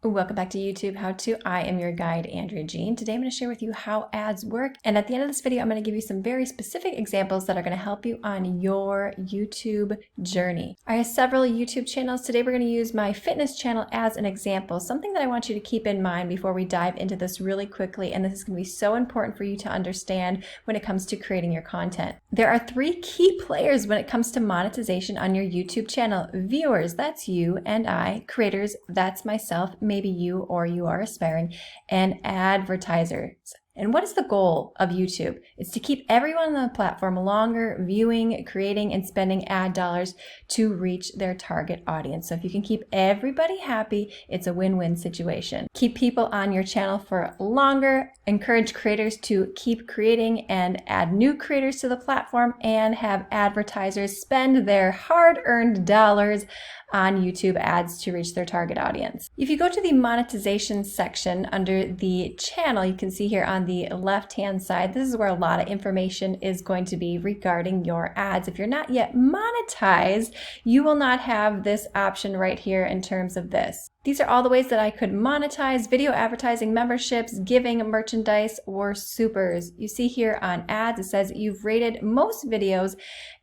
Welcome back to YouTube How To. I am your guide, Andrea Jean. Today I'm going to share with you how ads work. And at the end of this video, I'm going to give you some very specific examples that are going to help you on your YouTube journey. I have several YouTube channels. Today we're going to use my fitness channel as an example, something that I want you to keep in mind before we dive into this really quickly. And this is going to be so important for you to understand when it comes to creating your content. There are three key players when it comes to monetization on your YouTube channel. Viewers, that's you and I. Creators, that's myself, maybe you or you are aspiring, and advertisers. And what is the goal of YouTube? It's to keep everyone on the platform longer, viewing, creating, and spending ad dollars to reach their target audience. So if you can keep everybody happy, it's a win-win situation. Keep people on your channel for longer, encourage creators to keep creating and add new creators to the platform, and have advertisers spend their hard-earned dollars on YouTube ads to reach their target audience. If you go to the monetization section under the channel, you can see here on the left-hand side, this is where a lot of information is going to be regarding your ads. If you're not yet monetized, you will not have this option right here in terms of this. These are all the ways that I could monetize: video advertising, memberships, giving, merchandise, or supers. You see here on ads, it says you've rated most videos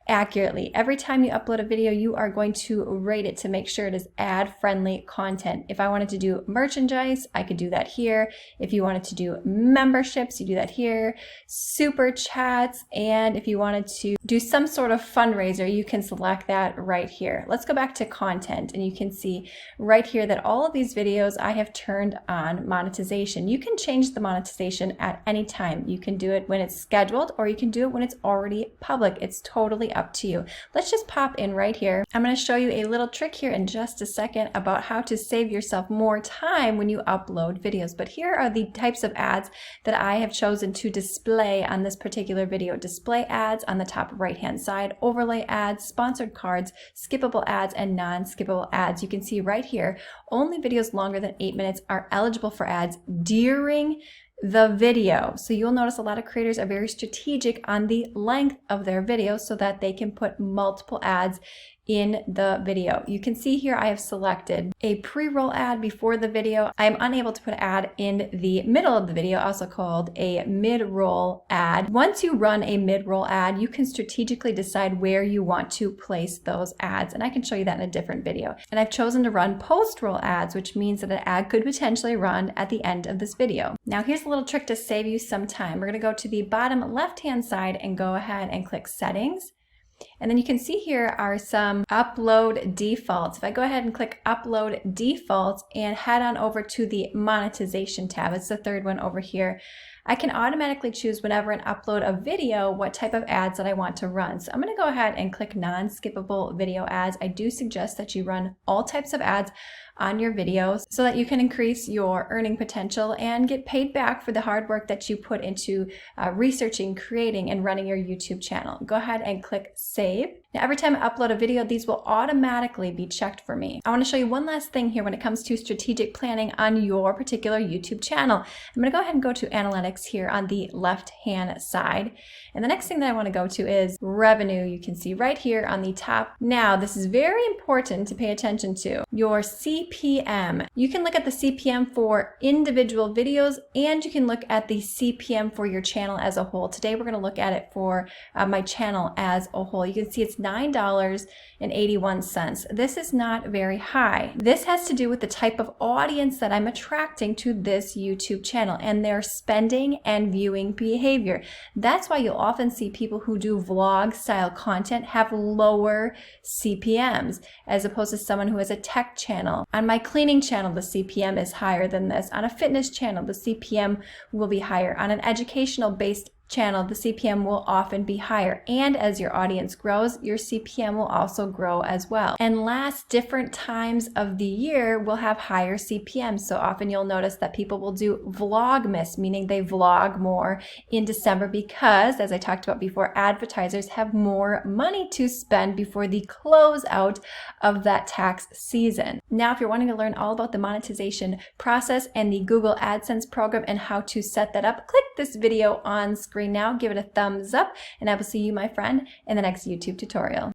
accurately. Every time you upload a video, you are going to rate it to make sure it is ad-friendly content. If I wanted to do merchandise, I could do that here. If you wanted to do memberships, you do that here. Super chats, and if you wanted to do some sort of fundraiser, you can select that right here. Let's go back to content, and you can see right here that all of these videos I have turned on monetization. You can change the monetization at any time. You can do it when it's scheduled, or you can do it when it's already public. It's totally up to you. Let's just pop in right here. I'm going to show you a little trick here in just a second about how to save yourself more time when you upload videos. But here are the types of ads that I have chosen to display on this particular video. Display ads on the top right hand side, overlay ads, sponsored cards, skippable ads, and non-skippable ads. You can see right here, only videos longer than 8 minutes are eligible for ads during the video. So you'll notice a lot of creators are very strategic on the length of their video so that they can put multiple ads in the video. You can see here I have selected a pre-roll ad before the video. I am unable to put ad in the middle of the video, also called a mid-roll ad. Once you run a mid-roll ad, you can strategically decide where you want to place those ads, and I can show you that in a different video. And I've chosen to run post-roll ads, which means that an ad could potentially run at the end of this video. Now here's a little trick to save you some time. We're going to go to the bottom left-hand side and go ahead and click Settings. And then you can see here are some upload defaults. If I go ahead and click upload defaults and head on over to the monetization tab, it's the third one over here, I can automatically choose whenever I upload a video what type of ads that I want to run. So I'm going to go ahead and click non-skippable video ads. I do suggest that you run all types of ads on your videos so that you can increase your earning potential and get paid back for the hard work that you put into researching, creating, and running your YouTube channel. Go ahead and click Save. Now every time I upload a video, these will automatically be checked for me. I want to show you one last thing here when it comes to strategic planning on your particular YouTube channel. I'm going to go ahead and go to Analytics here on the left-hand side. And the next thing that I want to go to is Revenue. You can see right here on the top. Now, this is very important to pay attention to. Your CPM. You can look at the CPM for individual videos, and you can look at the CPM for your channel as a whole. Today, we're going to look at it for my channel as a whole. You can see it's $9.81. This is not very high. This has to do with the type of audience that I'm attracting to this YouTube channel and their spending and viewing behavior. That's why you'll often see people who do vlog style content have lower CPMs as opposed to someone who has a tech channel. On my cleaning channel, the CPM is higher than this. On a fitness channel, the CPM will be higher. On an educational based channel, the CPM will often be higher. And as your audience grows, your CPM will also grow as well. And last, different times of the year will have higher CPMs. So often you'll notice that people will do Vlogmas, meaning they vlog more in December because, as I talked about before, advertisers have more money to spend before the close out of that tax season. Now, if you're wanting to learn all about the monetization process and the Google AdSense program and how to set that up, click this video on screen now, give it a thumbs up, and I will see you, my friend, in the next YouTube tutorial.